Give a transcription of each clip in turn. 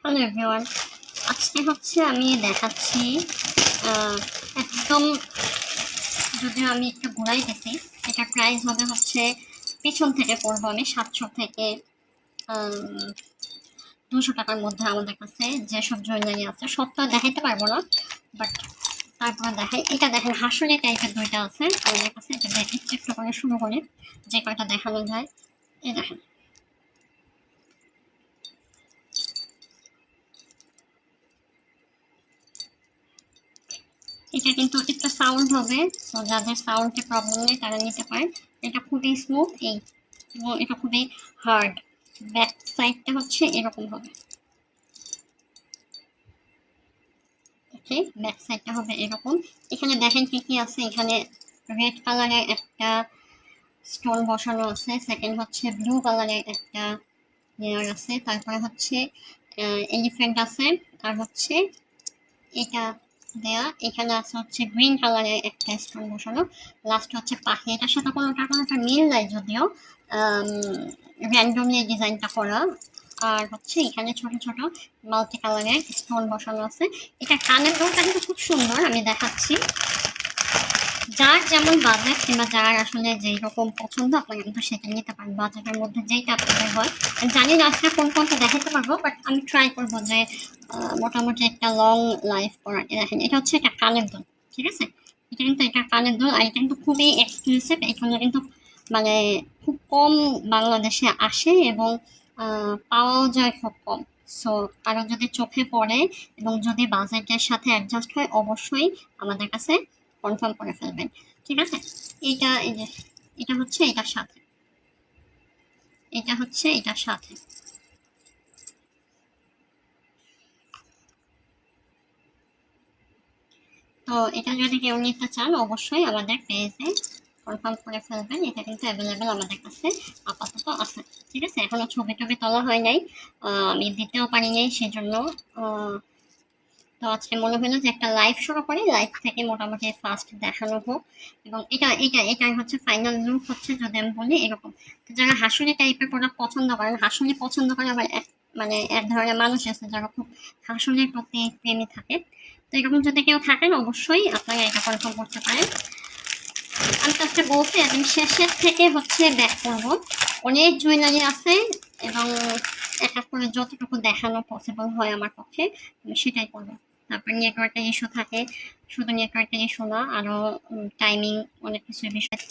Hello everyone, আজকে হচ্ছে আমি দেখাচ্ছি একদম, যদিও আমি একটু ঘোরাই গেছি। এটা প্রাইস হবে হচ্ছে, পিছন থেকে পড়বো আমি 700 থেকে 200 টাকার মধ্যে। আমাদের কাছে যেসব জুয়েলারি আছে সব তো দেখাইতে পারবো না, বাট তারপরে দেখাই। এটা দেখেন হাসুলি টাইপের দুইটা আছে আমাদের কাছে, এটা দেখে একটু করে শুরু করে যে কয়টা দেখানো যায়। এই দেখেন, এটা কিন্তু একটা সাউন্ড হবে, তো যাদের সাউন্ডে প্রবলেম নেই তারা নিতে পারেন। এটা খুবই স্মুথ, এবং এটা খুবই হার্ড। ব্যাক সাইডটা হচ্ছে এরকম হবে, ওকে, ব্যাক সাইডটা হবে এরকম। এখানে দেখেন কি কি আছে। এখানে রেড কালারের একটা স্টোন বসানো আছে, সেকেন্ড হচ্ছে ব্লু কালারের একটা লেয়ার আছে, তারপরে হচ্ছে এলিফ্যান্ট আছে, আর হচ্ছে এটা দেয়া। এখানে আছে হচ্ছে গ্রিন কালারের একটা স্টোন বসানো, লাস্ট হচ্ছে পাখি। এটার সাথে কোনোটা মিল নাই যদিও, র্যান্ডমলি ডিজাইনটা করা। আর হচ্ছে এখানে ছোট ছোট মাল্টি কালারের স্টোন বসানো আছে। এটা কানের রংটা কিন্তু খুব সুন্দর, আমি দেখাচ্ছি। যার যেমন বাজেট কিংবা যার আসলে যেই রকম পছন্দ আপনারা কিন্তু সেটা নিতে পারেন, বাজেটের মধ্যে যেইটা আপনাদের হয়। আমি জানি না আজকে কোনটা দেখাতে পারবো, বাট আমি ট্রাই করবো যে মোটামুটি একটা লং লাইফ করার। দেখেন, এটা হচ্ছে একটা কানের দুল, ঠিক আছে। এটা কিন্তু এটা কানের দুল, আর এটা কিন্তু খুবই এক্সক্লুসিভ। এখানে কিন্তু মানে খুব কম বাংলাদেশে আসে, এবং পাওয়াও যায় খুব কম। সো কারো যদি চোখে পড়ে এবং যদি বাজেটের সাথে অ্যাডজাস্ট হয়, অবশ্যই আমাদের কাছে কনফার্ম করে ফেলবেন, ঠিক আছে। এইটা এই যে, এটা হচ্ছে এটার সাথে, এটা হচ্ছে এটার সাথে। তো এটা যদি কেউ নিতে চান, অবশ্যই আমাদের পেজে কনফার্ম করে ফেলবেন। এটা কিন্তু অ্যাভেলেবেল আমাদের কাছে আপাতত আছে, ঠিক আছে। এখনো ছবি টবি তোলা হয় নাই, আমি দিতেও পারি নাই, সেজন্য তো আজকে মনে হলো যে একটা লাইভ শুরু করি, লাইভ থেকে মোটামুটি ফার্স্ট দেখানো হোক। এবং এটাই হচ্ছে ফাইনাল লুক হচ্ছে, যদি আমি বলি এরকম। তো যারা হাসুলি টাইপের প্রোডাক্ট পছন্দ করেন, হাসুলি পছন্দ করে আবার মানে এক ধরনের মানুষ আছে যারা খুব হাসুলির প্রতি প্রেমী থাকে। তো এরকম যদি কেউ থাকেন, অবশ্যই আপনারা এটা কনফার্ম করতে পারেন। আমি তো আজকে বলছি একদম শেষের থেকে হচ্ছে ব্যাক করবো। অনেক জুয়েলারি আছে, এবং এক এক করে যতটুকু দেখানো পসিবল হয় আমার পক্ষে আমি সেটাই করবো। তারপর নেটওয়ার্কের ইস্যু থাকে, শুধু নেটওয়ার্কের ইস্যু না, আরও টাইমিং, অনেক কিছু বিষয়।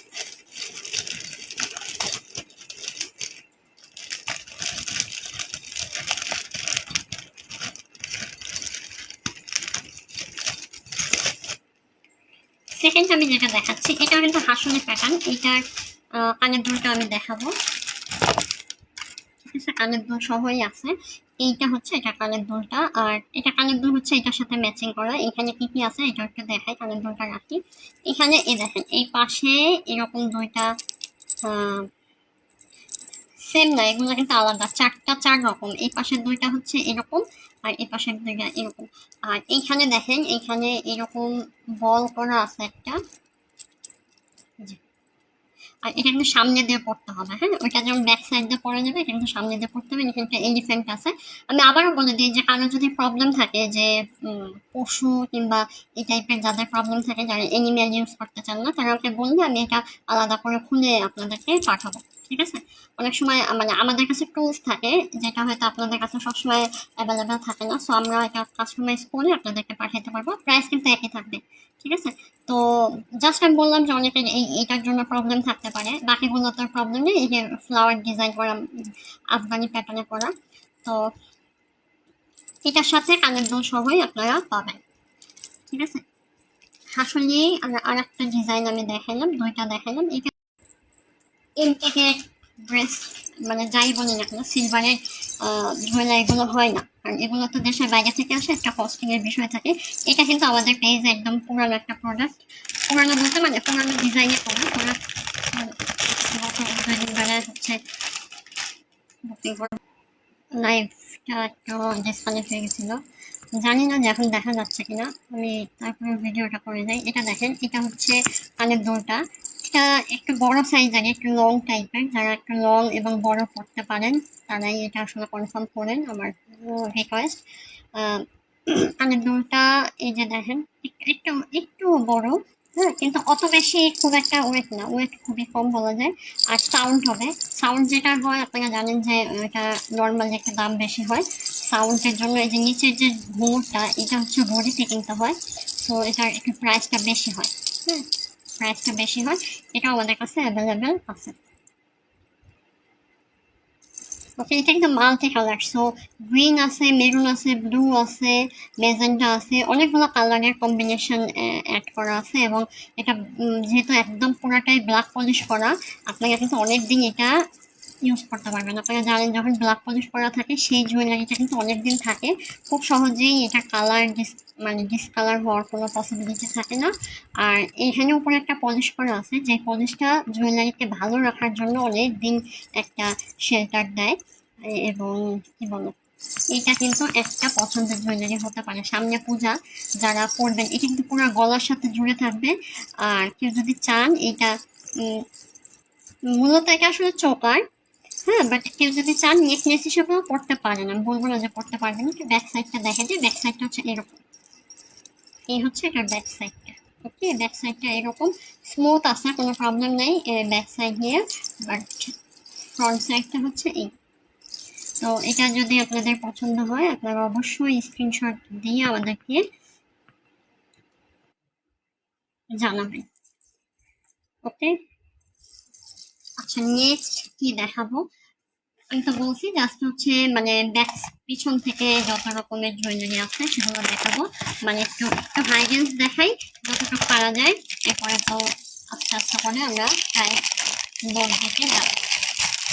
সেকেন্ড আমি যেটা দেখাচ্ছি, এটা কিন্তু হাসনের প্যাটার্ন। এইটার কানের দুলটা আমি দেখাবো, ঠিক আছে। কানের দুল সহই আছে। এইটা হচ্ছে এটা কানের দুলটা, আর এটা কানের দুল হচ্ছে এটার সাথে ম্যাচিং করা। এখানে কি কি আছে এটা একটু দেখাই, কানের দুলটা রাখি। এখানে এই দেখেন, এই পাশে এরকম দুইটা, সেম না, এগুলো কিন্তু আলাদা, চার রকম। এই পাশের দুইটা হচ্ছে এরকম, আর এই পাশের দুইটা এরকম। আর এইখানে দেখেন, এইখানে এরকম বল করা আছে একটা, আর এটা কিন্তু সামনে দিয়ে পড়তে হবে। হ্যাঁ, ওইটা যেমন ব্যাক সাইড দিয়ে পড়া যাবে, এটা কিন্তু সামনে দিয়ে পড়তে হবে। এখানে একটা এলিফ্যান্ট আছে। আমি আবারও বলে দিই যে কারো যদি প্রবলেম থাকে যে পশু কিংবা এই টাইপের যাদের প্রবলেম থাকে, যারা এনিম্যাল ইউজ করতে চান না, তারা আমাকে বললে আমি এটা আলাদা করে খুলে আপনাদেরকে পাঠাবো, ঠিক আছে। অনেক সময় মানে আমাদের কাছে টুলস থাকে, যেটা হয়তো আপনাদের কাছে সবসময় অ্যাভেলেবেল থাকে না। সো আমরা এটা কাস্টমাইজ করে আপনাদেরকে পাঠাতে পারবো, প্রাইস কিন্তু একই থাকবে, ঠিক আছে। তো জাস্ট আমি বললাম যে অনেকের এইটার জন্য প্রবলেম থাকতে পারে, বাকিগুলো তো প্রবলেম নেই। এই যে ফ্লাওয়ার ডিজাইন করা, আফগানি প্যাটার্নে করা। তো এটার সাথে কানের দুল সহই আপনারা পাবেন, ঠিক আছে। আসলে আর একটা ডিজাইন আমি দেখাইলাম, দুইটা দেখাইলাম। এটা ইনটেকের ড্রেস, মানে যাই বলি না কেন, সিলভারের জুয়েলারি এগুলো হয় না, কারণ এগুলো তো দেশের বাইরে থেকে আসে, একটা কস্টিং এর বিষয় থাকে। এটা কিন্তু আমাদের পেজে একদম পুরানো একটা প্রোডাক্ট, পুরানো বলতে মানে পুরানো ডিজাইনে করা প্রোডাক্ট। হচ্ছে বুকিং করে লাইভটা একটু ডিসকানেক্ট হয়ে গেছিলো, জানি না যে এখন দেখা যাচ্ছে কিনা। আমি তারপরে ভিডিওটা করে যাই। এটা দেখেন, এটা হচ্ছে কানের দুলটা। এটা একটু বড় সাইজের, একটু লং টাইপের, যারা একটু লং এবং বড় পড়তে পারেন তারাই এটা আসলে কনফার্ম করেন, আমার রিকোয়েস্ট। কানের দুলটা এই যে দেখেন, একটু একটু বড়, হ্যাঁ, কিন্তু অত বেশি খুব একটা ওয়েট না, ওয়েট খুবই কম বলা যায়। আর সাউন্ড হবে, সাউন্ড যেটা হয় আপনারা জানেন যে এটা নর্মাল একটা দাম বেশি হয় সাউন্ডের জন্য। এই যে নিচের যে ঘুঙুরটা এটা হচ্ছে বডিতে কিনতে হয়, তো এটার একটু প্রাইসটা বেশি হয়, হ্যাঁ, প্রাইসটা বেশি হয়। এটা আমাদের কাছে অ্যাভেলেবেল আছে। ওকে, এটা কিন্তু মাল্টি কালার, সো গ্রিন আছে, মেরুন আছে, ব্লু আছে, মেজেন্টা আছে, অনেকগুলো কালারের কম্বিনেশন অ্যাড করা আছে। এবং এটা যেহেতু একদম পুরাটাই ব্ল্যাক পলিশ করা, আপনারা কিন্তু অনেকদিন এটা ইউজ করতে পারবেন। আপনারা জানেন যখন ব্ল্যাক পলিশ করা থাকে সেই জুয়েলারিটা কিন্তু অনেকদিন থাকে, খুব সহজেই এটা কালার মানে ডিসকালার হওয়ার কোনো পসিবিলিটি থাকে না। আর এইখানে উপরে একটা পলিশ করা আছে, যে পলিশটা জুয়েলারিকে ভালো রাখার জন্য অনেক দিন একটা শেল্টার দেয়। এবং কি বলো, এটা কিন্তু একটা পছন্দের জুয়েলারি হতে পারে, সামনে পূজা যারা পরবেন এটা কিন্তু পুরো গলার সাথে জুড়ে থাকবে। আর কেউ যদি চান এটা মূলত এটা আসলে চোকার, হ্যাঁ, বাট কেউ যদি চান নেকলেস হিসেবেও পড়তে পারেন, আমি বলবো না যে পড়তে পারবেন না। ব্যাক সাইডটা দেখা যায়, ব্যাক সাইডটা হচ্ছে এরকম, এই হচ্ছে এটার ব্যাক সাইডটা। ওকে, ব্যাক সাইডটা এরকম স্মুথ আছে, কোনো প্রবলেম নেই ব্যাক সাইড নিয়ে। বাট ফ্রন্ট সাইডটা হচ্ছে এই। তো এটা যদি আপনাদের পছন্দ হয় আপনারা অবশ্যই স্ক্রিনশট দিয়ে আমাদেরকে জানাবেন। ওকে, আচ্ছা নেক্সট কি দেখাবো, আমি তো বলছি জাস্ট হচ্ছে মানে ব্যাক পিছন থেকে যত রকমের জুয়েলারি আছে সেগুলো দেখাবো, মানে একটু একটু হাই রেঞ্জ দেখাই যতটুকু পারা যায়, এরপরে তো আস্তে আস্তে করে আমরা প্রায় বড় দিকে যাবো।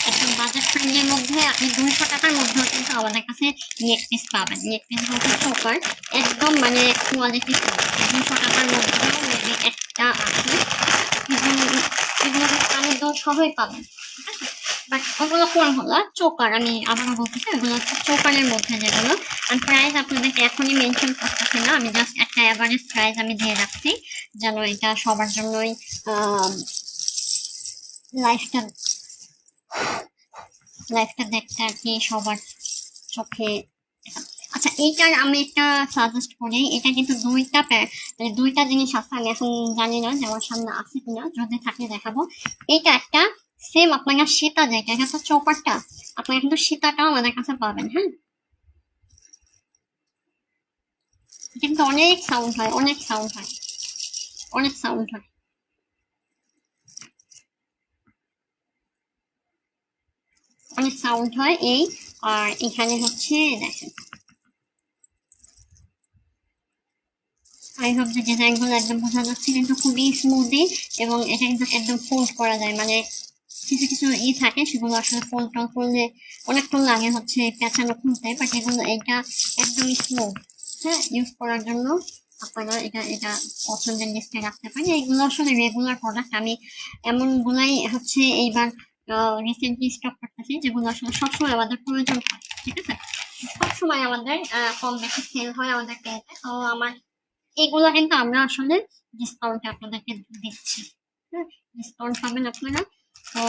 একদম বাজেট ফ্রেন্ডের মধ্যে আপনি 200 টাকার মধ্যেও কিন্তু আমাদের কাছে নেক পিস পাবেন, নেক পিস বলতে চোকার একদম মানে কোয়ালিটি 200 টাকার মধ্যেও মেবি একটা আছে, এগুলো কানের দোষ সবই পাবেন, ঠিক আছে। বাট ওগুলো কোনগুলো চোকার, আমি আবারও বলতেছি ওগুলো হচ্ছে চোকারের মধ্যে যেগুলো। আমি প্রাইস আপনাদেরকে এখনই মেনশন করতেছি না, আমি জাস্ট একটা অ্যাভারেজ প্রাইস আমি দিয়ে রাখছি যেন এটা সবার জন্যই লাইফটা লাইফটা দেখতে আর কি সবার চোখে। আচ্ছা এইটার আমি একটা সাজেস্ট করি, এটা কিন্তু মানে দুইটা জিনিস আছে, আমি এখন জানি না যে আমার সামনে আছে কিনা, যদি থাকে দেখাবো। এইটা একটা সেম আপনারা সীতা যেটা, এটা তো চৌপাটটা, আপনারা কিন্তু সীতাটাও আমাদের কাছে পাবেন, হ্যাঁ। কিন্তু অনেক সাউন্ড হয়, অনেক সাউন্ড হয়, অনেক সাউন্ড হয়, অনেক সাউন্ড হয় এই। আর এখানে হচ্ছে দেখেন, আই হোপ যে ডিজাইনগুলো একদম বোঝা যাচ্ছে, কিন্তু খুবই স্মুদি এবং এটা কিন্তু একদম ফোল্ড করা যায়, মানে কিছু কিছু থাকে সেগুলো আসলে ফোল্ড টোল করলে অনেকক্ষণ লাগে হচ্ছে পেঁচানো খুলতে, বাট এগুলো এটা একদম স্মুথ, হ্যাঁ, ইউজ করার জন্য আপনারা এটা এটা পছন্দের লিস্টে রাখতে পারেন। এইগুলো আসলে রেগুলার প্রোডাক্ট, আমি এমনগুলাই হচ্ছে এইবার রিসেন্টলি স্টক করতেছি যেগুলো আসলে সবসময় আমাদের প্রয়োজন হয়, ঠিক আছে, সবসময় আমাদের কম বেশি সেল হয় আমাদের পেজে। তো আমার এগুলো কিন্তু আমরা আসলে ডিসকাউন্টে আপনাদেরকে দিচ্ছি, হ্যাঁ, ডিসকাউন্ট পাবেন আপনারা। তো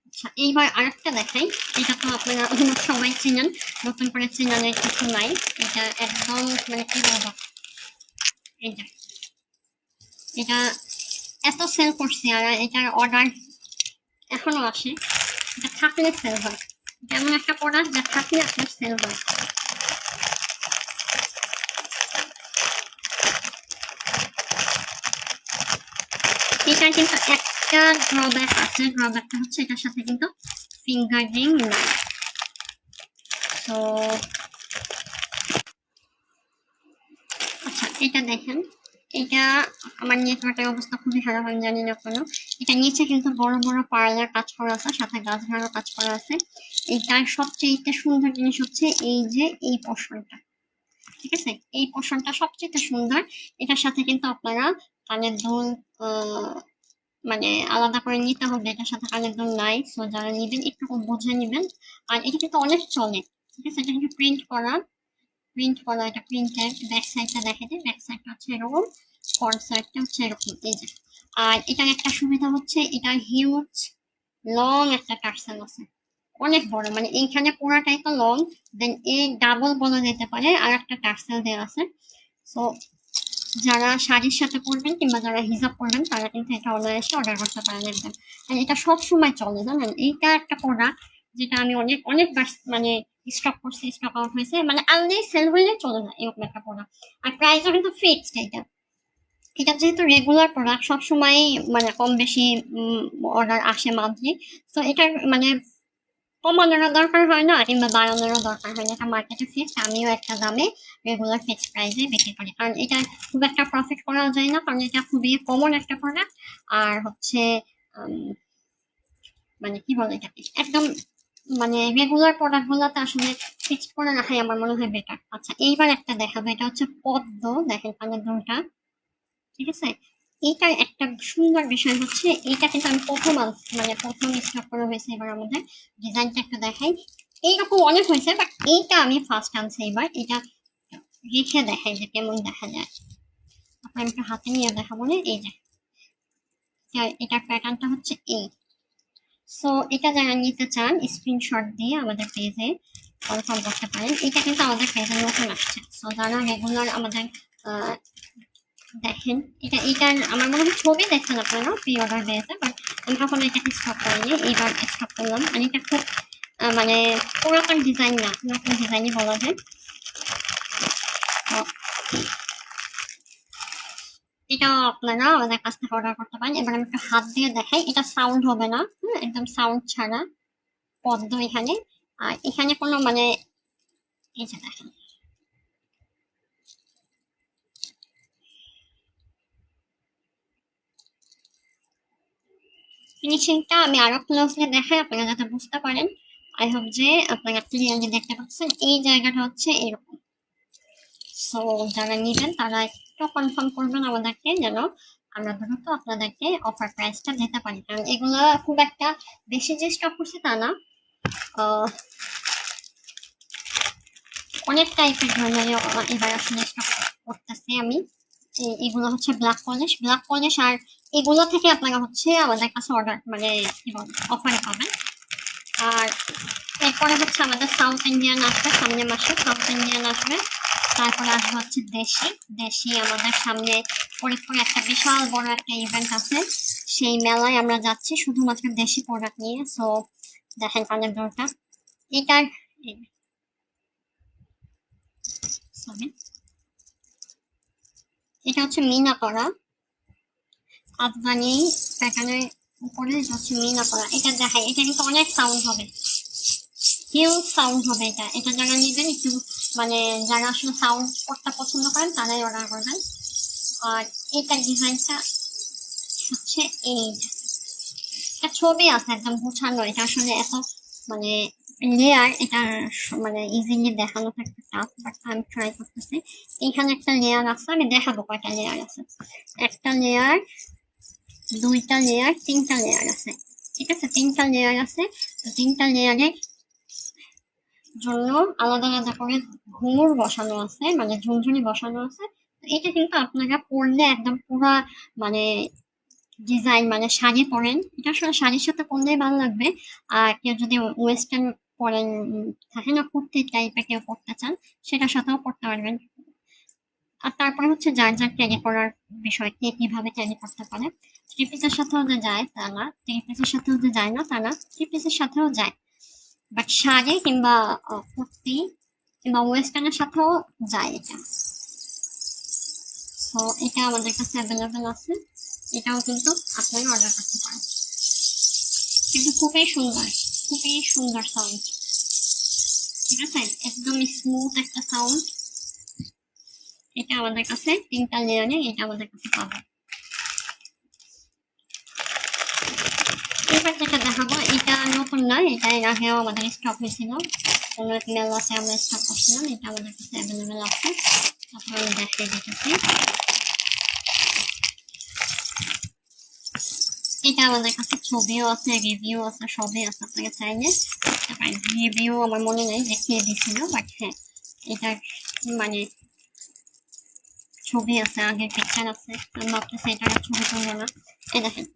আচ্ছা এইবার আরেকটা দেখাই, এটা তো আপনারা সবাই চিনেন, নতুন করে চেনানোর কিছু নাই, এটা একদম মানে কি বলবো, এইটা এটা এত সেল করছে আর এটার অর্ডার এখনো আসে, এটা থাকলে সেল হয়, যেমন একটা প্রোডাক্ট যা থাকলে আপনার সেল হয়। এটার কিন্তু একটা ড্রব্যাক আছে, ড্রব্যাকটা হচ্ছে এটার সাথে কিন্তু ফিঙ্গার রিং নাই। তো আচ্ছা এটা দেখেন, এটা আমার নেটওয়ার্কের অবস্থা খুবই খারাপ, আমি জানি না কেন। এটা নিচে কিন্তু বড় বড় পার্লার কাজ করা আছে, সাথে গাছ ঘাড়ও কাজ করা আছে। এইটার সবচেয়ে সুন্দর জিনিস হচ্ছে এই যে এই পোর্শনটা, ঠিক আছে, এই পোর্শনটা সবচেয়ে সুন্দর। এটার সাথে কিন্তু আপনারা কানের দুল মানে আলাদা করে নিতে হবে, এটার সাথে কানের দুল নাই, সো যারা নিবেন একটু বুঝে নিবেন। আর এটা কিন্তু অনেক চলে, ঠিক আছে, এটা কিন্তু প্রিন্ট করা এটা প্রিন্টের। ব্যাক সাইডটা দেখে দিই, ব্যাক সাইডটা হচ্ছে এরকম, ফ্রন্ট সাইডটা হচ্ছে এরকম, এই যে আর এটার একটা সুবিধা হচ্ছে এটার হিউজ লং একটা টার্সেল আছে, অনেক বড়, মানে এইখানে পুরাটাই তো লং, দেন এই ডাবল বলা যেতে পারে আর একটা টার্সেল দেওয়া আছে। সো যারা শাড়ির সাথে পরবেন কিংবা যারা হিজাব পরবেন তারা কিন্তু এটা অনায়াসে অর্ডার করতে পারেন একদম। আর এটা সব সময় চলে জানেন, এইটা একটা প্রোডাক্ট যেটা আমি অনেকবার মানে স্টক করছি, স্টক আউট হয়েছে, মানে আনলেই সেল হইলে চলে যায় এরকম একটা প্রোডাক্ট। আর প্রাইসও কিন্তু ফিক্সড। এটা এটা যেহেতু রেগুলার প্রোডাক্ট, সবসময় মানে কম বেশি অর্ডার আসে মান্থলি, তো এটার মানে কমানোরও দরকার হয় না কিংবা বাড়ানোরও দরকার হয় না, এটা মার্কেটে ফিক্সড। আমিও একটা দামে রেগুলার ফিক্সড প্রাইসে বিক্রি করি, কারণ এটা খুব একটা প্রফিট করা যায় না, কারণ এটা খুবই কমন একটা প্রোডাক্ট। আর হচ্ছে মানে কি বলে এটাকে একদম মানে রেগুলার প্রোডাক্ট গুলোতে আসলে ফিক্সড করে রাখাই আমার মনে হয় বেটার। আচ্ছা এইবার একটা দেখাবো, এটা হচ্ছে পদ্ম, দেখেন কানের দুলটা, ঠিক আছে। এইটার একটা সুন্দর বিষয় হচ্ছে এইটা কিন্তু আমি প্রথম স্টক করা হয়েছে এবার আমাদের। ডিজাইনটা একটু দেখাই, এইরকম অনেক হয়েছে বাট এইটা আমি ফার্স্ট আনছি এবার। এটা রেখে দেখাই যে কেমন দেখা যায়, আপনার একটু হাতে নিয়ে দেখাবো না। এই যে এটার প্যাটার্নটা হচ্ছে এই। সো এটা যারা নিতে চান স্ক্রিনশট দিয়ে আমাদের পেজে কনফার্ম করতে পারেন। এটা কিন্তু আমাদের পেজে নতুন আসছে, সো যারা রেগুলার আমাদের দেখেন, এটার আমার মনে হয় ছবি দেখছেন আপনারা প্রি অর্ডার দিয়েছে, বাট আমি কখনো এটাকে স্টক করিনি, এইবার স্টক করলাম। আর এটা খুব মানে পুরাতন ডিজাইন না, নতুন ডিজাইনই বলা যায়। এটাও আপনারা আমাদের কাছ থেকে অর্ডার করতে পারেন। এবার আমি একটু হাত দিয়ে দেখাই, এটা সাউন্ড হবে না, একদম সাউন্ড ছাড়া পদ্ম এখানে। আর এখানে কোনো মানে এই যে দেখেন ফিনিশিংটা আমি আরো ক্লোজলি দেখাই আপনারা যাতে বুঝতে পারেন। আই হোপ যে আপনারা ক্লিয়ারলি দেখতে পাচ্ছেন। এই জায়গাটা হচ্ছে এরকম। সো যারা নিবেন তারা একটু কনফার্ম করবেন আমাদেরকে, যেন আমরা দ্রুত আপনাদেরকে অফার প্রাইসটা দিতে পারি, কারণ এগুলো খুব একটা বেশি যে স্টক করছে তা না, অনেক টাইপের ধরনের এবার আসলে স্টক করতেছি আমি। এগুলো হচ্ছে ব্ল্যাক পলিশ, আর এগুলো থেকে আপনারা হচ্ছে আমাদের কাছে অর্ডার মানে কি বলে অফারে পাবেন। আর এরপরে হচ্ছে আমাদের সাউথ ইন্ডিয়ান আসবে সামনে মাসে, সাউথ ইন্ডিয়ান আসবে। তারপরে আসবে হচ্ছে দেশি। দেশি আমাদের সামনে ফরিদপুরে একটা বিশাল বড় একটা ইভেন্ট আছে, সেই মেলায় আমরা যাচ্ছি শুধুমাত্র দেশি প্রোডাক্ট নিয়ে। সো দেখেন কানের দরটা, এটার এটা হচ্ছে মিনা করা আফগানি প্যাটার্নের উপরে, হচ্ছে মিনা করা। এটা দেখাই, এটা কিন্তু অনেক সাউন্ড হবে, হিউজ সাউন্ড হবে। এটা যারা নেবেন একটু মানে যারা আসলে সাউন্ড করতে পছন্দ করেন তারাই অর্ডার করবেন। আর এইটার ডিজাইনটা হচ্ছে এই, একটা ছবি আছে একদম গোছানো। এটা আসলে এত মানে লেয়ার, এটা মানে ইজিলি দেখানো থাকতে টাফ, বাট আমি ট্রাই করতেছি। এখানে একটা লেয়ার আছে, আমি দেখাবো কয়টা লেয়ার আছে। একটা লেয়ার, দুইটা লেয়ার, তিনটা লেয়ার আছে, ঠিক আছে। তিনটা লেয়ার আছে, তো তিনটা লেয়ারের জন্য আলাদা আলাদা করে ঘুঙুর বসানো আছে, মানে ঝুনঝুনি বসানো আছে। এটা কিন্তু আপনারা পরলে একদম পুরা মানে ডিজাইন, মানে শাড়ি পরেন, এটা আসলে শাড়ির সাথে পরলেই ভালো লাগবে। আর কেউ যদি ওয়েস্টার্ন পরেন, থাকে না কুর্তি টাইপের কেউ পরতে চান, সেটার সাথেও পরতে পারবেন। আর তারপরে হচ্ছে যার যার ক্যারি করার বিষয়, কে কিভাবে ক্যারি করতে পারে। থ্রি পিসের সাথেও যে যায় তা না, থ্রি পিসের সাথেও যে যায় না তা না, থ্রি পিসের সাথেও যায়, বাট শাড়ি কিংবা কুর্তি কিংবা ওয়েস্টার্নের সাথেও যায় এটা। তো এটা আমাদের কাছে অ্যাভেলেবেল আছে, এটাও কিন্তু আপনারা অর্ডার করতে পারেন। কিন্তু খুবই সুন্দর, খুবই সুন্দর সাউন্ড, ঠিক আছে, একদম স্মুথ একটা সাউন্ড। এটা আমাদের কাছে তিনটা লেয়ারে, এটা আমাদের কাছে পাবে। এবার যেটা দেখাবো এটা নতুন না, এটা এর আগেও আমাদের স্টক হয়েছিল, কোনো এক মেলাতে আমরা স্টক করছিলাম। এটা আমাদের কাছে অ্যাভেলেবেল আছে, আপনারা দেখিয়ে দিতেছি। এটা আমাদের কাছে ছবিও আছে, রিভিউ আছে, সবই আছে, আপনাকে চাইলে দেখতে পারেন। রিভিউ আমার মনে নেই, দেখিয়ে দিছিল, বাট হ্যাঁ এটার মানে ছবি আছে, আগের পিকচার আছে। আমি ভাবতেছি এটা ছবি তুলবো না, এই দেখেন,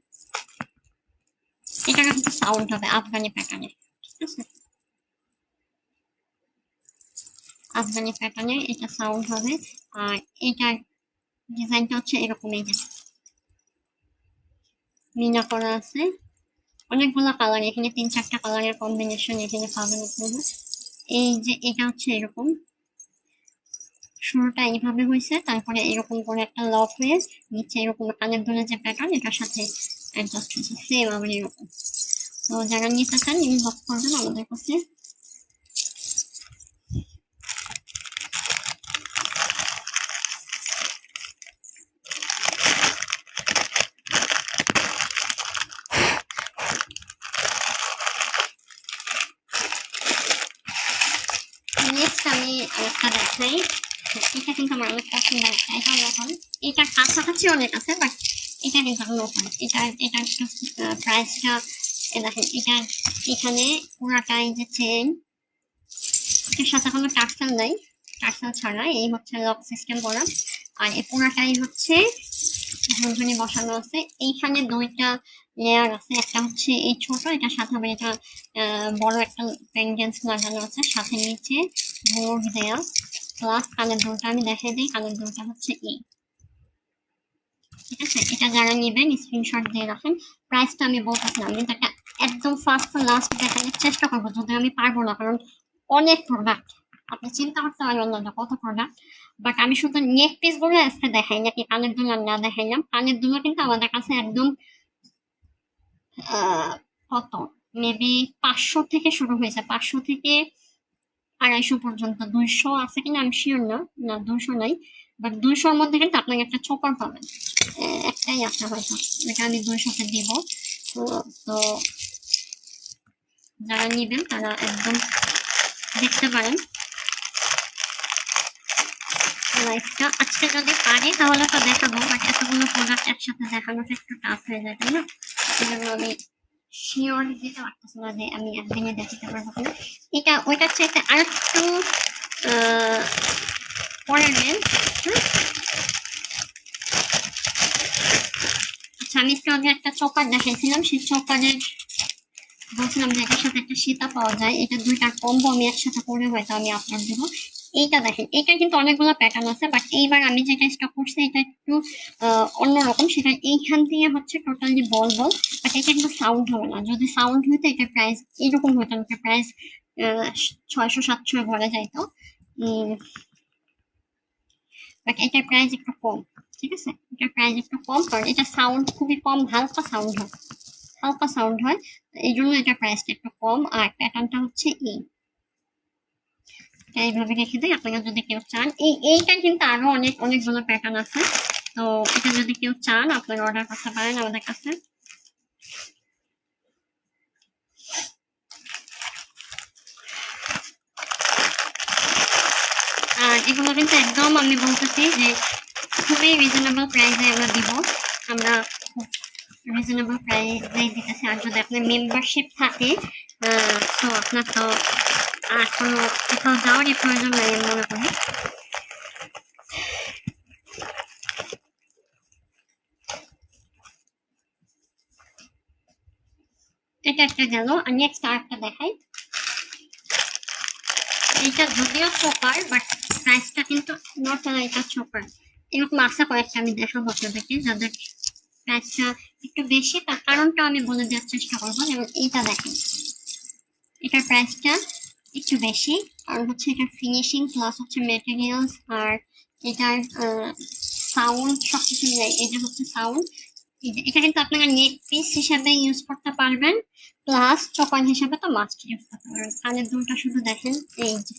এটা কিন্তু সাউন্ড হবে আফগানি প্যাটার্নে, ঠিক আছে? আফগানি প্যাটার্নে এটা সাউন্ড হবে। আর এটার ডিজাইনটা হচ্ছে এরকম, এই যে মিনা করা আছে, অনেকগুলো কালার, এখানে 3-4টা কালারের কম্বিনেশন এখানে পাবেন আপনারা। এই যে এটা হচ্ছে এরকম, শুরুটা এইভাবে হয়েছে, তারপরে এরকম করে একটা লক হয়ে নিচে এরকম কানের দুলের যে প্যাটার্ন এটার সাথে অ্যাডজাস্ট হয়েছে, সেম আবার এরকম। তো যারা নিতে চান ইনবক্স করবেন আমাদের কাছে। নেক্সট আমি একটা দেখাই, এটা কিন্তু আমার অনেক পছন্দ একটা, এটা এখন এটার কাছাকাছি অনেক আছে, বাট এটা কিন্তু আমি নতুন, এটার প্রাইসটা দেখেন, এটার এখানে পুরাটাই যে চেন, এটার সাথে কোনো টার্সেল নাই, টার্সেল ছাড়া এই হচ্ছে লক সিস্টেম করা। আর এই পুরাটাই হচ্ছে ঝুনঝুনি বসানো আছে, এইখানে 2টা লেয়ার আছে, একটা হচ্ছে এই ছোট, এটার সাথে আবার এটা বড় একটা পেন্ডেন্স লাগানো আছে, সাথে নিচে বোর্ড দেয়া, প্লাস কানের দুলটা আমি দেখাই দিই, কানের দুলটা হচ্ছে এই, ঠিক আছে? এটা যারা নেবেন স্ক্রিনশট দিয়ে রাখেন। প্রাইসটা আমি বলতেছিলাম, কিন্তু একটা একদম ফার্স্ট টু লাস্ট দেখানোর চেষ্টা করবো, যদি আমি পারবো না, কারণ অনেক প্রোডাক্ট, আপনি চিন্তা করতে পারবেন না কত প্রোডাক্ট। বাট আমি শুধু নেক পিস গুলো আজকে দেখাই, নাকি কানের দুল না দেখাইলাম। কানের দুল কিন্তু আমাদের কাছে একদম কত মেবি 500 থেকে শুরু হয়েছে, 500 থেকে 250 পর্যন্ত, 200 আছে কিনা আমি শিওর না, না 200 নাই, বাট 200-র মধ্যে কিন্তু আপনাকে একটা চপার পাবেন, একটাই আছে হয়তো, এটা আমি 200-তে দিব। তো তো যারা নিবেন তারা একদম দেখতে পারেন লাইফটা। আজকে যদি পারি তাহলে তো দেখাবো, বাট এতগুলো প্রোডাক্ট একসাথে দেখানোটা একটু টাফ হয়ে যায়, তাই না? সেজন্য আমি শিওর দিতে পারতেছি না যে আমি একদিনে দেখাতে পারবো কিনা। এটা ওইটার চাইতে আর একটু পরে নেন। আচ্ছা, আমি একটু আগে একটা চপার দেখাইছিলাম, সেই চপারের বলছিলাম যে এটার সাথে একটা সীতা পাওয়া যায়, এটা 2টার কম্বো আমি একসাথে করে হয়তো আমি আপনার দেবো। এইটা দেখেন, এটা কিন্তু অনেকগুলো প্যাটার্ন আছে, বাট এইবার আমি যেটা স্টক করছি এটা একটু অন্যরকম, সেটা এইখান থেকে হচ্ছে টোটালি বল বল, বাট এটা কিন্তু সাউন্ড হবে না, যদি সাউন্ড হইতো এটার প্রাইস এইরকম হইতো, এটার প্রাইস 600-700 ঘরে যাইতো, বাট এটার প্রাইস একটু কম, ঠিক আছে? এটার প্রাইস একটু কম, কারণ এটা সাউন্ড খুবই কম, হালকা সাউন্ড হয়, হালকা সাউন্ড হয়, এই জন্য এটার প্রাইসটা একটু কম। আর প্যাটার্নটা হচ্ছে এইভাবে রেখে দিই, আপনারা যদি কেউ চান, এইটা কিন্তু আরো অনেকগুলো প্যাটার্ন আছে, তো এটা যদি কেউ চান আপনারা অর্ডার করতে পারেন আমাদের কাছে। আর এগুলো কিন্তু একদম আমি বলতেছি যে খুবই রিজনেবল প্রাইসে আমরা দিব, আমরা রিজনেবল প্রাইসে দিতেছি। আর যদি আপনার মেম্বারশিপ থাকে তো আপনার তো আর কোনো কোথাও যাওয়ারই প্রয়োজন নাই আমি মনে করি। এটা একটা গেল, আর নেক্সট আরেকটা দেখাই, এইটা যদিও চোপার, বাট প্রাইসটা কিন্তু নট এটা চোপার, এরকম আশা কয়েকটা আমি দেখাবো আপনাদেরকে যাদের প্রাইসটা একটু বেশি, তার কারণটা আমি বলে দেওয়ার চেষ্টা করবো। যেমন এইটা দেখেন, এটার প্রাইসটা একটু বেশি, কারণ হচ্ছে এটার ফিনিশিং প্লাস হচ্ছে মেটেরিয়ালস, আর এটার সাউন্ড সবকিছু মিলাই, এটা হচ্ছে সাউন্ড। এটা কিন্তু আপনারা নেক পিস হিসাবে ইউজ করতে পারবেন, প্লাস চপার হিসাবে তো মাস্ট ইউজ করতে পারবেন। কানের দুলটা শুধু দেখেন, এই যে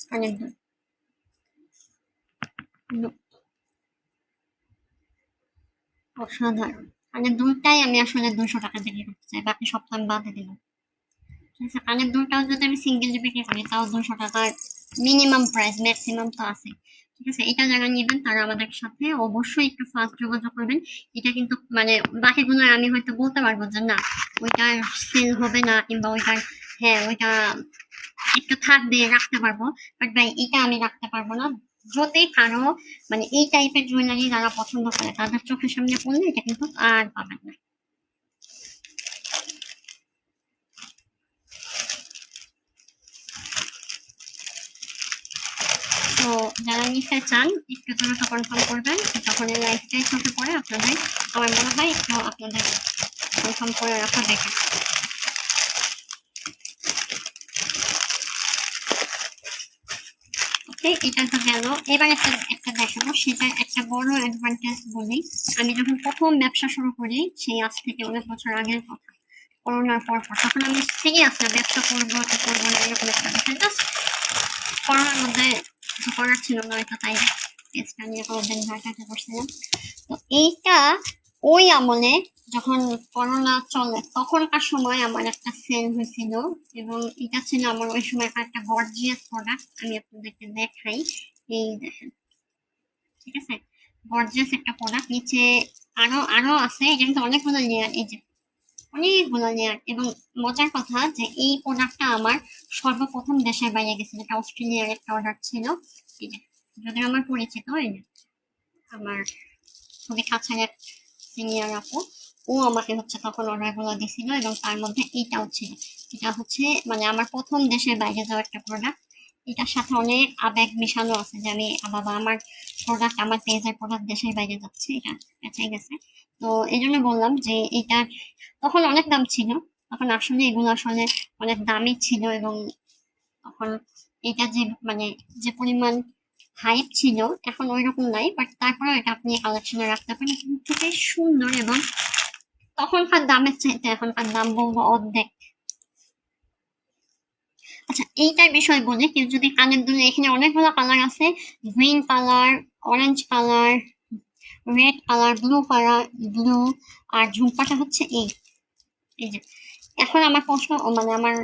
কানের দুল, অসাধারণ। কানের দুলটাই আমি আসলে 200 টাকা দিয়ে করতে চাই, বাকি সব তো আমি বাদে দিলাম, ঠিক আছে? কানের দুলটাও যদি আমি সিঙ্গেল বিক্রি করি তাও 200 টাকার মিনিমাম প্রাইস, ম্যাক্সিমাম তো আছে, ঠিক আছে? এটা যারা নেবেন তারা আমাদের সাথে অবশ্যই একটু ফাস্ট যোগাযোগ করবেন। এটা কিন্তু মানে বাকিগুলো আমি হয়তো বলতে পারবো যে না ওইটা সেল হবে না, কিংবা ওইটার হ্যাঁ ওইটা একটু থাকবে রাখতে পারবো, বাট ভাই এটা আমি রাখতে পারবো না, যদি কারো মানে এই টাইপের জুয়েলারি যারা পছন্দ করে তাদের চোখের সামনে পড়লে এটা কিন্তু আর পাবেন না। তো যারা নিতে চান একটু দ্রুত কনফার্ম করবেন, যখন এই লাইফটাই চোখে পড়ে আপনাদের আমার মনে হয় একটু আপনাদের কনফার্ম করে রাখা বেটার। এটা তো গেল, এবার একটা একটা দেখাবো, সেটা একটা বড় অ্যাডভান্টেজ বলি। আমি যখন প্রথম ব্যবসা শুরু করি সেই আজ থেকে অনেক বছর আগের কথা, করোনার পর তখন আমি ঠিকই আসলাম ব্যবসা করবো কি করবো না এরকম একটা বিষয়, জাস্ট করোনার মধ্যে কিছু করার ছিল না হয়তো, তাই পেজটা নিয়ে কয়েকদিন ঘাটাঘাটি করছিলাম। তো এইটা ওই আমলে যখন করোনা চলে তখনকার সময় আমার একটা সেল হয়েছিল, এবং এটা ছিল আমার ওই সময় একটা গর্জিয়াস প্রোডাক্ট। আমি আপনাদেরকে দেখাই, এই দেখেন, ঠিক আছে, গর্জিয়াস একটা প্রোডাক্ট। নিচে আরো আরো আছে, এটা কিন্তু অনেকগুলো লেয়ার, এই যে অনেকগুলো লেয়ার। এবং মজার কথা যে এই প্রোডাক্টটা আমার সর্বপ্রথম দেশের বাইরে গেছিল, এটা অস্ট্রেলিয়ার একটা অর্ডার ছিল। এই যে যদিও আমার পরিচিত, এই যে আমার খুবই কাছের এক সিনিয়র আপু, ও আমাকে হচ্ছে তখন অর্ডারগুলো দিছিল, এবং তার মধ্যে এইটাও ছিল। এটা হচ্ছে মানে আমার প্রথম দেশের বাইরে যাওয়া একটা প্রোডাক্ট। এটার সাথে অনেক আবেগ মেশানো আছে যে আমি বাবা আমার প্রোডাক্ট, আমার পেজের প্রোডাক্ট দেশের বাইরে যাচ্ছে, এটা বেঁচে গেছে। তো এই জন্য বললাম যে এটার তখন অনেক দাম ছিল, তখন আসলে এগুলো আসলে অনেক দামি ছিল, এবং তখন এটা যে মানে যে পরিমাণ হাইপ ছিল এখন ওই রকম নাই, বাট তারপরেও এটা আপনি কালেকশনে রাখতে পারেন, খুবই সুন্দর। এবং তখনকার দামের চাইতে এখনকার দাম বলবো অর্ধেক। আচ্ছা এইটার বিষয় বলি, কেউ যদি কানের দুলে, এখানে অনেকগুলো কালার আছে, green colour, orange colour, red colour, blue colour, blue, আর ঝুমকাটা হচ্ছে এই এই যে। এখন আমার প্রশ্ন মানে আমার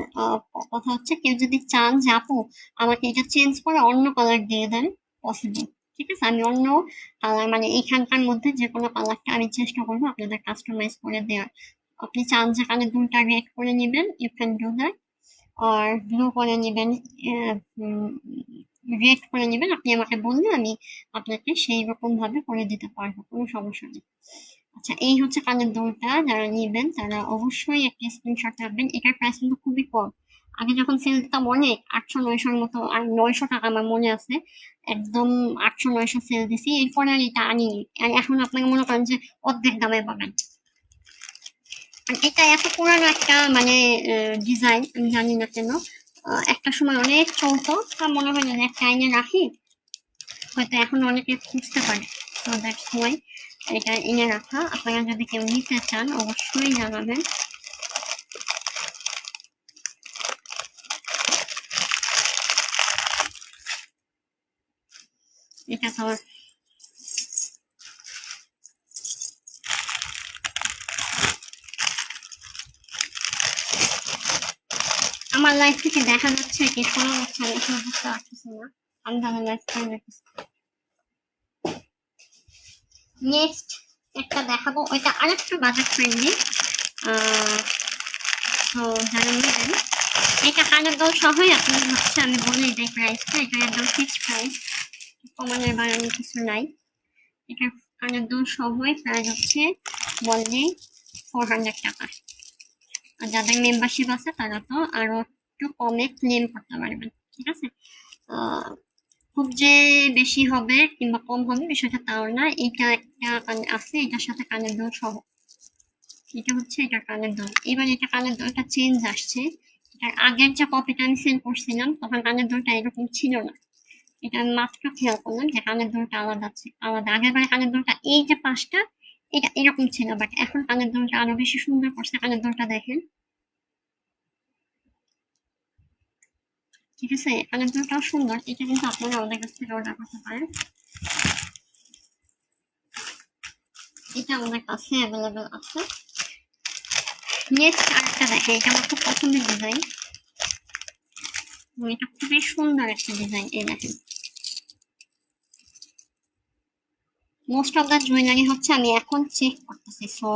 কথা হচ্ছে, কেউ যদি চান যে আপু আমাকে এটা চেঞ্জ করে অন্য কালার দিয়ে দেন, পসিবল, ঠিক আছে, আমি অন্য কালার মানে এইখানকার মধ্যে যে কোনো কালারটা আমি চেষ্টা করবো আপনাদের কাস্টমাইজ করে দেওয়ার। আপনি চান যে কানের দুলটা রেড করে নেবেন, ইউ ক্যান ডু দ্যাট, আর ব্লু করে নেবেন, রেড করে নেবেন, আপনি আমাকে বললে আমি আপনাকে সেই রকম ভাবে করে দিতে পারবো, কোনো সমস্যা নেই। আচ্ছা এই হচ্ছে কানের দুলটা, যারা নিবেন তারা অবশ্যই একটা স্ক্রিনশট রাখবেন, এটার প্রাইস কিন্তু খুবই কম। আগে যখন সেল দিতাম অনেক 800-900-র মতো, আর 900 টাকা আমার মনে আছে, একদম 800-900 সেল দিছি, এরপরে আর এটা আনিনি। আর এখন আপনাকে মনে করেন যে অর্ধেক দামে পাবেন। আর এটা এত পুরানো একটা মানে ডিজাইন, আমি জানি না কেন একটা সময় অনেক চলতো, তা মনে হয় যে একটা আইনে রাখি, হয়তো এখন অনেকে খুঁজতে পারে, তো দ্যাটস ওয়াই এটা এনে রাখা। আপনারা যদি কেউ নিতে চান অবশ্যই জানাবেন। এটা তো আমার লাইফ থেকে দেখা যাচ্ছে কি শোনা যাচ্ছে, আমি আসলে বুঝতে পারতেছি না, আমি তাহলে লাইফ করে রেখেছি। নেক্সট একটা দেখাবো, ওইটা আরেকটু বাজেট ফ্রেন্ডলি। তো যারা নেবেন, এটা কানের দল সহই আপনি হচ্ছে, আমি বলি এটাই প্রাইসটা, এটা একদম ফিক্সড প্রাইস, কমানোর বাড়ানোর কিছু নাই। এটা কানের দল সহই প্রাইস হচ্ছে বললে 400 টাকা। আর যাদের মেম্বারশিপ আছে তারা তো আরো একটু কমে ক্লেম করতে পারবেন, ঠিক আছে। খুব যে বেশি হবে কিংবা কম হবে বিষয়টা তাও না, এটা একটা আছে, এটার সাথে কানের দুল সহ, এটা হচ্ছে এটা কানের দুল। এবার এটা কানের দুলটা চেঞ্জ আসছে, এটার আগের যে কপিটা আমি সেল করছিলাম তখন কানের দুলটা এরকম ছিল না, এটা আমি মাত্র খেয়াল করলাম যে কানের দুলটা আলাদা আছে, আলাদা। আগের বারে কানের দুলটা এই যে পাশটা এটা এরকম ছিল, বাট এখন কানের দুলটা আরো বেশি সুন্দর করছে, কানের দুলটা দেখেন, ঠিক আছে, কানের দুলটাও সুন্দর। এটা কিন্তু আপনারা আমাদের কাছ থেকে অর্ডার করতে পারেন, এটা আমাদের কাছে অ্যাভেলেবেল আছে। নেক্সট আরেকটা দেখে, এটা আমার খুব পছন্দের ডিজাইন, এটা খুবই সুন্দর একটা ডিজাইন, এই দেখেন। মোস্ট অফ দ্য জুয়েলারি হচ্ছে আমি এখন চেক করতেছি, সো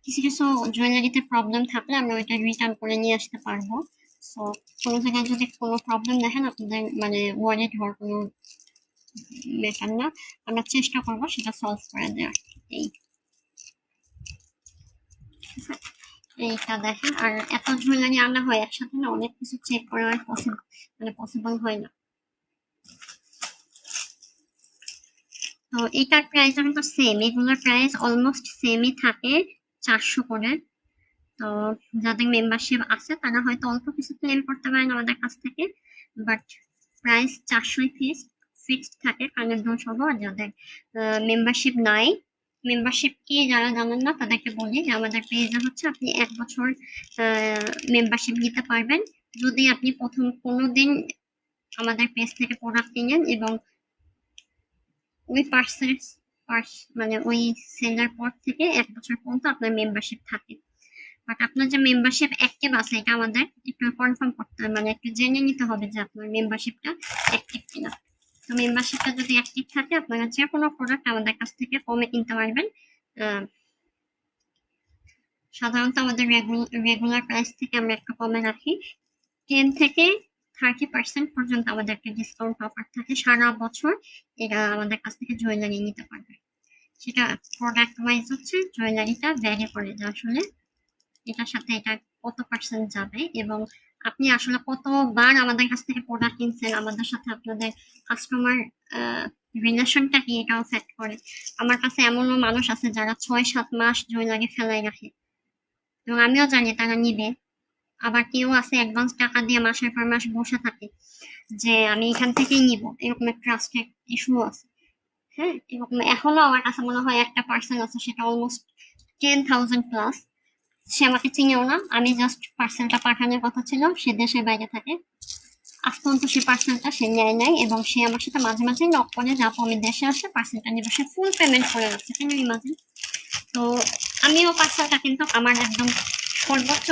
কিছু কিছু জুয়েলারিতে প্রবলেম থাকলে আমরা ওইটা রিটার্ন করে নিয়ে আসতে পারবো। সো কোনো জায়গায় যদি কোনো প্রবলেম দেখেন আপনাদের মানে ওয়ারেড হওয়ার কোনো ম্যাটার না, আমরা চেষ্টা করবো সেটা সলভ করে দেওয়ার। এই এইটা দেখেন, আর এত জুয়েলারি আনা হয় একসাথে না, অনেক কিছু চেক করা পসিবল হয় না। তো এটার প্রাইস কিন্তু সেম, এগুলোর প্রাইস অলমোস্ট সেমই থাকে, 400 করে। তো যাদের মেম্বারশিপ আছে তারা হয়তো অল্প কিছু ক্লেম করতে পারেন আমাদের কাছ থেকে, বাট প্রাইস 400 ফিক্সড থাকে কানের দুল সহ। আর যাদের মেম্বারশিপ নাই, মেম্বারশিপ কি যারা জানেন না তাদেরকে বলি যে আমাদের পেজে হচ্ছে আপনি 1 বছর মেম্বারশিপ নিতে পারবেন যদি আপনি প্রথম কোনোদিন আমাদের পেজ থেকে প্রোডাক্ট কিনেন এবং ওই মানে ওই সেলার পর থেকে 1 বছর পর্যন্ত আপনার মেম্বারশিপ থাকে। বাট আপনার যে মেম্বারশিপ অ্যাক্টিভ আছে এটা আমাদের একটু কনফার্ম করতে হবে, মানে একটু জেনে নিতে হবে যে আপনার মেম্বারশিপটা অ্যাক্টিভ কিনা। তো মেম্বারশিপটা যদি অ্যাক্টিভ থাকে আপনারা যে কোনো প্রোডাক্ট আমাদের কাছ থেকে কমে কিনতে পারবেন। সাধারণত আমাদের রেগুলার প্রাইস থেকে আমরা একটু কমে রাখি, 10 থেকে 30% পর্যন্ত আমাদের একটা ডিসকাউন্ট অফার থাকে সারা বছর। এরা আমাদের কাছ থেকে জুয়েলারি নিতে পারবে, সেটা প্রোডাক্ট ওয়াইজ হচ্ছে জুয়েলারিটা ভ্যারি করে যে আসলে এটার সাথে এটা কত পার্সেন্ট যাবে এবং আপনি আসলে কতবার আমাদের কাছ থেকে প্রোডাক্ট কিনছেন, আমাদের সাথে আপনাদের কাস্টমার রিলেশনটা কি এটাও ফ্যাক্ট করে। আমার কাছে এমনও মানুষ আছে যারা 6-7 মাস জুয়েলারি ফেলাই রাখে এবং আমিও জানি তারা নিবে। আবার কেউ আছে অ্যাডভান্স টাকা দিয়ে মাসের পর মাস বসে থাকে যে আমি এখান থেকেই নিব, এরকম ট্রাস্টের ইস্যু আছে। হ্যাঁ, এরকম এখনো আমার কাছে মনে হয় একটা পার্সেল আছে, সেটা অলমোস্ট 10,000 প্লাস। সে আমাকে চিনেও না, আমি জাস্ট পার্সেলটা পাঠানোর কথা ছিল, সে দেশের বাইরে থাকে। আজ পর্যন্ত সে পার্সেলটা সে নেয় নাই এবং সে আমার সাথে মাঝে মাঝে নক করে যে আপু আমি দেশে আসে পার্সেলটা নিব, সে ফুল পেমেন্ট করে রাখছে। কেন ইমাজিন। তো আমিও পার্সেলটা কিন্তু আমার একদম সর্বোচ্চ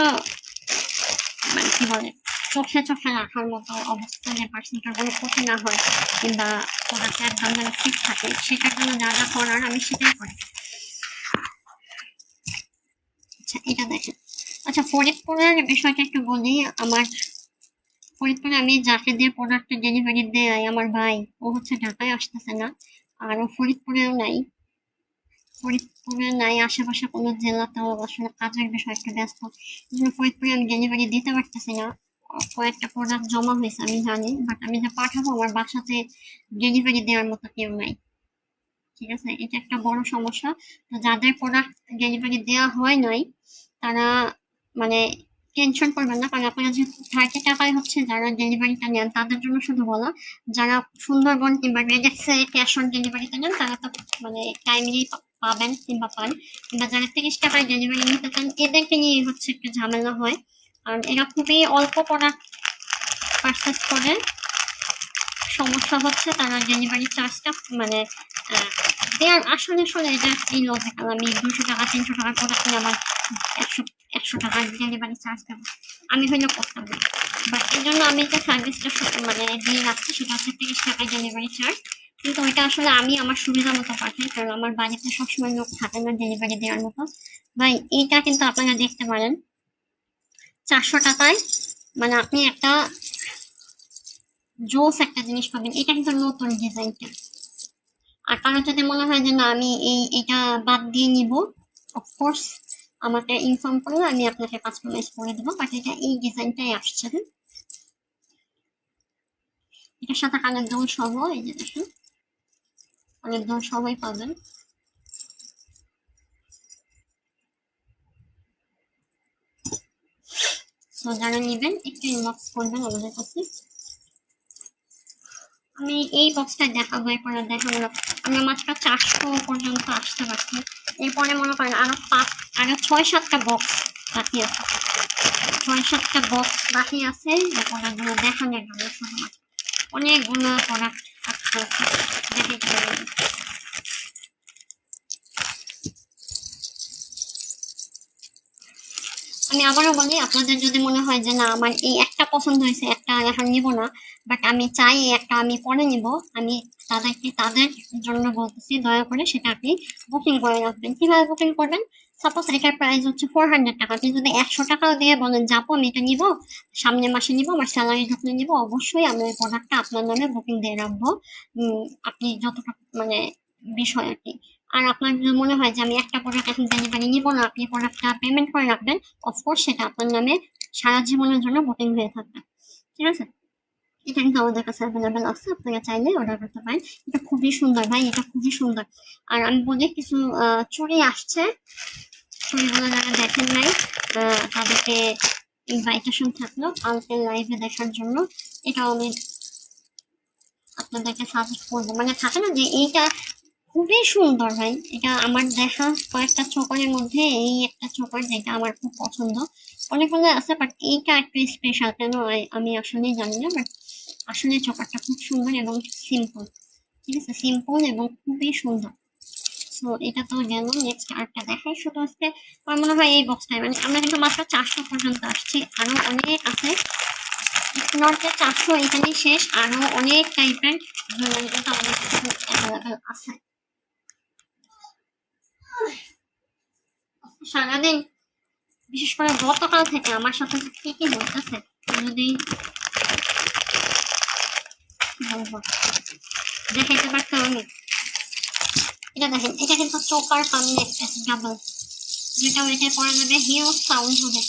মানে কি বলে চোখে চোখে রাখার মতো অবস্থা, যে পার্সেলটার কোনো ক্ষতি না হয় কিংবা প্রোডাক্টে একদম যেন ঠিক থাকে, সেটার জন্য যা যা করার আমি সেটাই করি। আচ্ছা এটা দেখেন, আচ্ছা ফরিদপুরের বিষয়টা একটু বলি। আমার ফরিদপুরে আমি যাকে দিয়ে প্রোডাক্ট ডেলিভারি দেয় আমার ভাই, ও হচ্ছে ঢাকায় আসতেছে না, আর ও ফরিদপুরেও নাই। ফরিদপুরে নাই, আশেপাশে কোনো জেলাতেও আসলে কাজের বিষয় একটু ব্যস্ত, ফরিদপুরে আমি ডেলিভারি দিতে পারতেছি না। কয়েকটা প্রোডাক্ট জমা হয়েছে আমি জানি, বাট আমি যে পাঠাবো আমার বাসাতে ডেলিভারি দেওয়ার মতো কেউ নাই। ঠিক আছে, এটা একটা বড় সমস্যা। তো যাদের প্রোডাক্ট ডেলিভারি দেওয়া হয় নাই তারা মানে টেনশন করবেন না, কারণ আপনারা যে 30 টাকায় হচ্ছে যারা ডেলিভারিটা নেন তাদের জন্য শুধু বলা। যারা সুন্দরবন কিংবা রেডেক্সে ক্যাশ অন ডেলিভারিতে নেন তারা তো মানে টাইমলি পাবেন কিংবা পান, কিংবা যারা 30 টাকায় ডেলিভারি নিতে চান এদেরকে নিয়ে হচ্ছে একটু ঝামেলা হয়, কারণ এরা খুবই অল্প প্রোডাক্ট পারচেস করে। সমস্যা হচ্ছে তারা ডেলিভারি চার্জটা মানে দেয়ার আসলে আসলে এটা এই লজিক্যাল, আমি 200 টাকা 300 টাকার প্রোডাক্ট নিয়ে আমার 100 টাকার ডেলিভারি চার্জ দেবো, আমি হইলে করতাম না। বাট এই জন্য আমি যে সার্ভিসটা মানে দিয়ে রাখছি সেটা হচ্ছে 30 টাকায় ডেলিভারি চার্জ, কিন্তু ওইটা আসলে আমি আমার সুবিধা মতো পাঠাই, কারণ আমার বাড়িতে সবসময় লোক থাকে না ডেলিভারি দেওয়ার মতো। ভাই এইটা কিন্তু আপনারা দেখতে পারেন 400 টাকায়, মানে আপনি একটা জোস একটা জিনিস পাবেন। এটা কিন্তু নতুন ডিজাইনটা। আর কারো যদি মনে হয় যে না আমি এটা বাদ দিয়ে নিব, অফকোর্স আমাকে ইনফর্ম করলে আমি আপনাকে কাস্টমাইজ করে দেবো, বাট এটা এই ডিজাইনটাই আসছে। হ্যাঁ, এটার সাথে কানের দুল সহ, এই যে দেখেন কানের দুল সবই পাবেন। সো যারা নেবেন একটু ইনবক্স করবেন আমাদের কাছে। আমি এই বক্সটা দেখাবো, এরপরে দেখাবো আমরা মাত্র 400 পর্যন্ত আসতে পারছি। এরপরে মনে করেন আরো 6-7টা বক্স বাকি আছে, 6-7টা বক্স বাকি আছে যে প্রোডাক্টগুলো দেখানোর জন্য। শুধুমাত্র অনেকগুলো প্রোডাক্ট থাকতে দেখে আমি আবারও বলি, আপনাদের যদি মনে হয় যে না আমার এই একটা পছন্দ হয়েছে, একটা এখন নিব না, বাট আমি চাই এই একটা আমি পরে নিব, আমি তাদের জন্য বলতেছি দয়া করে সেটা আপনি বুকিং করে রাখবেন। কিভাবে বুকিং করবেন, সাপোজ এটার প্রাইস হচ্ছে 400 টাকা, আপনি যদি 100 টাকাও দিয়ে বলেন যে আপু আমি এটা নিবো, সামনের মাসে নিবো, আমার স্যালারি ঢুকলে নিবো, অবশ্যই আমি ওই প্রোডাক্টটা আপনার নামে বুকিং দিয়ে রাখবো। আপনি যতটা মানে বিষয় আর কি। আর আপনার যদি মনে হয় যে আমি একটা প্রোডাক্ট এখন ডেলিভারি নিবো না, আপনি প্রোডাক্টটা পেমেন্ট করে রাখবেন, অফকোর্স সেটা আপনার নামে সারা জীবনের জন্য বুকিং হয়ে থাকবে। ঠিক আছে, এটা কিন্তু আমাদের কাছে অ্যাভেলেবেল আছে, আপনারা চাইলে অর্ডার করতে পারেন। এটা খুবই সুন্দর ভাই, এটা খুবই সুন্দর। আর আমি বলি কিছু চুড়ি আসছে, চুড়িগুলো যারা দেখেন নাই তাদেরকে ইনভাইটেশন থাকলো কালকে লাইভে দেখার জন্য। এটাও আমি আপনাদেরকে সাজেস্ট করবো, মানে থাকে না যে এইটা খুবই সুন্দর ভাই। এটা আমার দেখা কয়েকটা চোকারের মধ্যে এই একটা চোকার যেটা আমার খুব পছন্দ। অনেকগুলো আছে বাট এইটা একটু স্পেশাল, কেন আমি আসলে জানি না, বাট আসলে চোকারটা খুব সুন্দর এবং সিম্পল। ঠিক আছে, সিম্পল এবং খুবই সুন্দর। সো এটা তো গেল, নেক্সট আরেকটা দেখাই। শুধু আজকে আমার মনে হয় এই বক্সটাই, মানে আমরা কিন্তু মাত্র 400 পর্যন্ত আসছি, আরো অনেক আছে। নট যে 400 এখানেই শেষ, আরো অনেক টাইপের জুয়েলারি কিন্তু আমাদের কাছে অ্যাভেলেবেল আছে। সারাদিন বিশেষ করে গতকাল থেকে আমার সাথে কি কি বলতেছে যদি বলবো দেখাইতে পারতাম আমি। এটা দেখেন, এটা কিন্তু চোকার পানি ডাবল, যেটা ওইটা পরে যাবে হিউজ সাউন্ড হবে।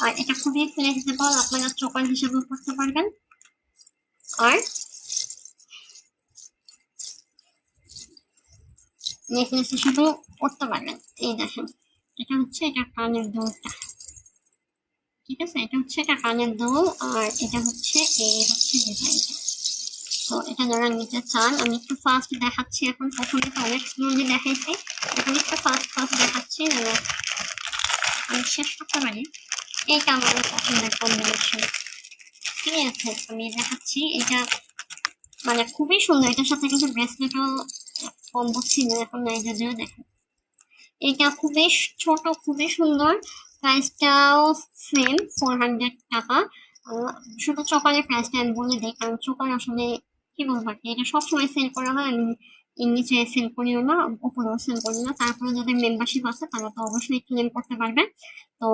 আর এটা খুবই ফ্লেক্সিবল, আপনারা চোকার হিসেবে করতে পারবেন। আর নেকলেস হিসেবেও করতে পারবেন। এই দেখেন, এটা হচ্ছে এটা কানের দুলটা। ঠিক আছে, এটা হচ্ছে এটা কানের দুল, আর এটা হচ্ছে এই হচ্ছে ডিজাইনটা। তো এটা যারা নিতে চান, আমি একটু ফাস্ট দেখাচ্ছি এখন, প্রথমে তো অনেক স্লোলি দেখাইছি, এখন একটু ফাস্ট ফাস্ট দেখাচ্ছি আমি শেষ করতে পারি। এইটা আমার পছন্দের কম্বিনেশন। ঠিক আছে, আমি দেখাচ্ছি। এটা মানে খুবই সুন্দর, এটার সাথে কিন্তু ব্রেসলেটও কম্বো ছিল, এখন নাই যদিও। দেখেন এটা খুবই ছোট, খুবই সুন্দর, প্রাইসটাও সেম 400 টাকা। শুধু চোকারের প্রাইসটা আমি বলে দিই, কারণ চোকার আসলে কি বলবো আর কি, এটা সবসময় সেল করা হয়, আমি এর নিচে সেল করিও না, উপরেও সেল করি না। তারপরে যাদের মেম্বারশিপ আছে তারা তো অবশ্যই ক্লেম করতে পারবে। তো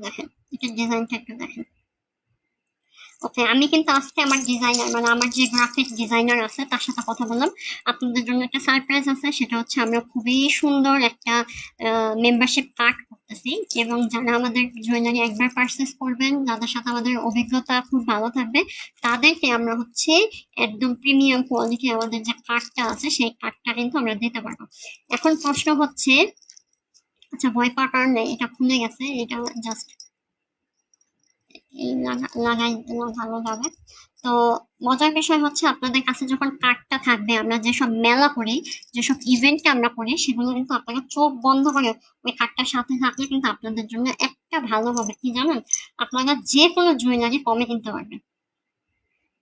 দেখেন এটা ডিজাইনটা একটু দেখেন। ওকে, আমি কিন্তু আজকে আমার ডিজাইনার, মানে আমার যে গ্রাফিক ডিজাইনার আছে তার সাথে কথা বললাম। আপনাদের জন্য একটা সারপ্রাইজ আছে, সেটা হচ্ছে আমরা খুবই সুন্দর একটা মেম্বারশিপ কার্ড করতেছি, এবং যারা আমাদের জুয়েলারি একবার পারচেস করবেন, যাদের সাথে আমাদের অভিজ্ঞতা খুব ভালো থাকবে, তাদেরকে আমরা হচ্ছে একদম প্রিমিয়াম কোয়ালিটি আমাদের যে কার্ডটা আছে সেই কার্ডটা কিন্তু আমরা দিতে পারবো। এখন প্রশ্ন হচ্ছে, আচ্ছা ভয় পাওয়ার কারণ নেই, এটা খুলে গেছে, এটা জাস্ট লাগাই দিলে ভালো যাবে। তো মজার বিষয় হচ্ছে, আপনাদের কাছে যখন কার্ডটা থাকবে, আমরা যেসব মেলা করি, যেসব ইভেন্টে আমরা করি, সেগুলো কিন্তু আপনারা চোখ বন্ধ করে ওই কার্ডটার সাথে থাকলে কিন্তু আপনাদের জন্য একটা ভালো হবে কি জানেন, আপনারা যে কোনো জুয়েলারি কমে কিনতে পারবেন।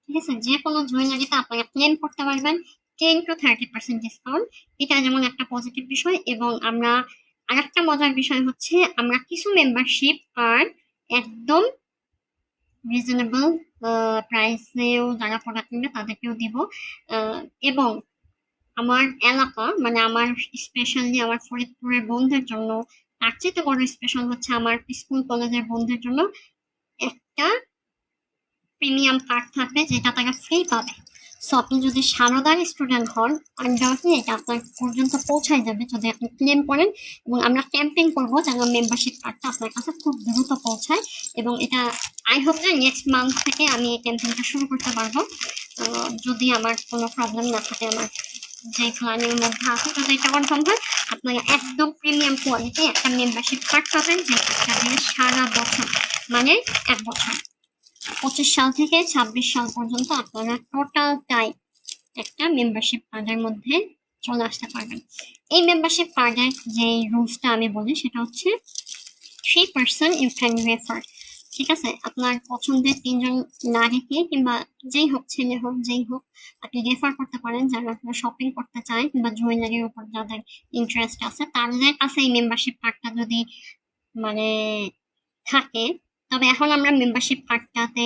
ঠিক আছে, যে কোনো জুয়েলারিতে আপনারা ক্লেম করতে পারবেন 10 to 30% ডিসকাউন্ট। এটা যেমন একটা পজিটিভ বিষয়। এবং আমরা আরেকটা মজার বিষয় হচ্ছে, আমরা কিছু মেম্বারশিপ কার্ড একদম রিজনেবল প্রাইসেও যারা প্রোডাক্ট নেবে তাদেরকেও দিব। এবং আমার এলাকা, মানে আমার স্পেশালি আমার ফরিদপুরের বন্ধুদের জন্য, তার চেয়ে বড় স্পেশাল হচ্ছে আমার স্কুল কলেজের বন্ধুদের জন্য একটা প্রিমিয়াম কার্ড থাকবে, যেটা তারা ফ্রি পাবে। সো আপনি যদি সারদার স্টুডেন্ট হন, আনডাউটলি এটা আপনার পর্যন্ত পৌঁছায় যাবে যদি আপনি ক্লেম করেন। এবং আমরা ক্যাম্পেইন করবো যেন মেম্বারশিপ কার্ডটা আপনার কাছে খুব দ্রুত পৌঁছায়। এবং এটা আই হোপ যে নেক্সট মান্থ থেকে আমি এই ক্যাম্পেইনটা শুরু করতে পারবো, যদি আমার কোনো প্রবলেম না থাকে, আমার যে প্ল্যানের মধ্যে আছে। যদি এটা কনফার্ম হয়, আপনারা একদম প্রিমিয়াম কোয়ালিটি একটা মেম্বারশিপ কার্ড পাবেন, যে কার্ডটা দিয়ে সারা বছর, মানে 1 বছর, 25 সাল থেকে 26 সাল পর্যন্ত আপনারা টোটাল টাইম একটা মেম্বারশিপ কার্ডের মধ্যে চলে আসতে পারবেন। এই মেম্বারশিপ কার্ডের যে রুলসটা আমি বলি, সেটা হচ্ছে 3% ইউ ক্যান রেফার। ঠিক আছে, আপনার পছন্দের 3 জন নারীকে, কিংবা যেই হোক, ছেলে হোক যেই হোক, আপনি রেফার করতে পারেন, যারা আপনারা শপিং করতে চান কিংবা জুয়েলারির উপর যাদের ইন্টারেস্ট আছে, তাদের কাছে এই মেম্বারশিপ কার্ডটা যদি মানে থাকে, তবে এখন আমরা মেম্বারশিপ কার্ডটাতে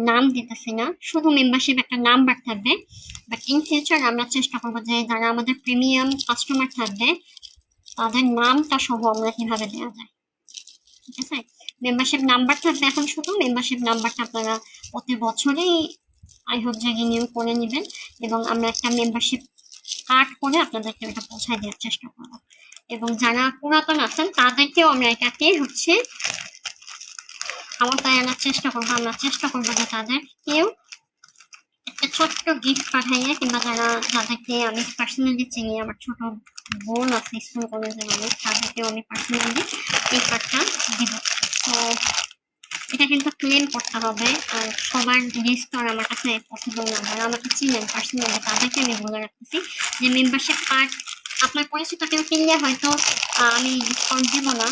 নাম দিতেছি না, শুধু মেম্বারশিপ একটা নাম্বার থাকবে। বাট ইন ফিউচার আমরা চেষ্টা করবো যে যারা আমাদের প্রিমিয়াম কাস্টমার থাকবে তাদের নামটা সহ আমরা কিভাবে দেওয়া যায়। ঠিক আছে, মেম্বারশিপ নাম্বার থাকবে এখন, শুধু মেম্বারশিপ নাম্বারটা আপনারা প্রতি বছরেই আই হোপ যে রিনিউ করে নেবেন, এবং আমরা একটা মেম্বারশিপ কার্ড করে আপনাদেরকে এটা পৌঁছায় দেওয়ার চেষ্টা করবো। এবং যারা পুরাতন আছেন তাদেরকেও আমরা এটাকে ক্ষমতায় আনার চেষ্টা করবো। আমরা চেষ্টা করবো যে তাদেরকেও একটা ছোট্ট গিফট পাঠাইয়ে, কিংবা যাদেরকে আমি পার্সোনালি চিনি, আমার ছোট বোন আছে স্কুল কলেজের অনেক, তাদেরকেও আমি পার্সোনালি এই কার্ডটা দিব। তো এটা কিন্তু ক্লেম করতে হবে, আর সবার লিস্ট তো আর আমার কাছে পসিবল না। যারা আমাকে চিনেন পার্সোনালি তাদেরকে আমি বলে রাখতেছি যে মেম্বারশিপ কার্ড আপনার পরিচিত কেউ কিনলে হয়তো আমি ডিসকাউন্ট দিব না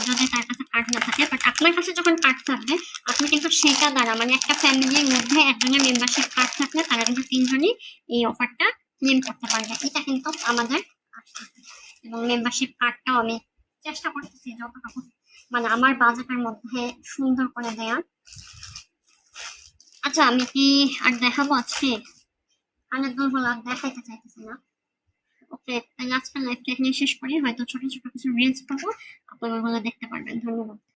যদি তার কাছে কার্ড না থাকে। বাট আপনার কাছে যখন কার্ড থাকবে আপনি কিন্তু সেটা দ্বারা, মানে একটা ফ্যামিলির মধ্যে একজনের মেম্বারশিপ কার্ড থাকলে তারা কিন্তু তিনজনই এই অফারটা ক্লেম করতে পারবে। এটা কিন্তু আমাদের আসতেছে, এবং মেম্বারশিপ কার্ডটাও আমি চেষ্টা করতেছি যতটুকু মানে আমার বাজেটের মধ্যে সুন্দর করে দেয়া। আচ্ছা, আমি কি আর দেখাবো আজকে? কানের দুলগুলো আর দেখাইতে চাইতেছি না। ওকে, তাহলে আজকের লাইভটা এখানে শেষ করি, হয়তো ছোট ছোট কিছু রিলস পাবো, আপনারা ওগুলো দেখতে পারবেন। ধন্যবাদ।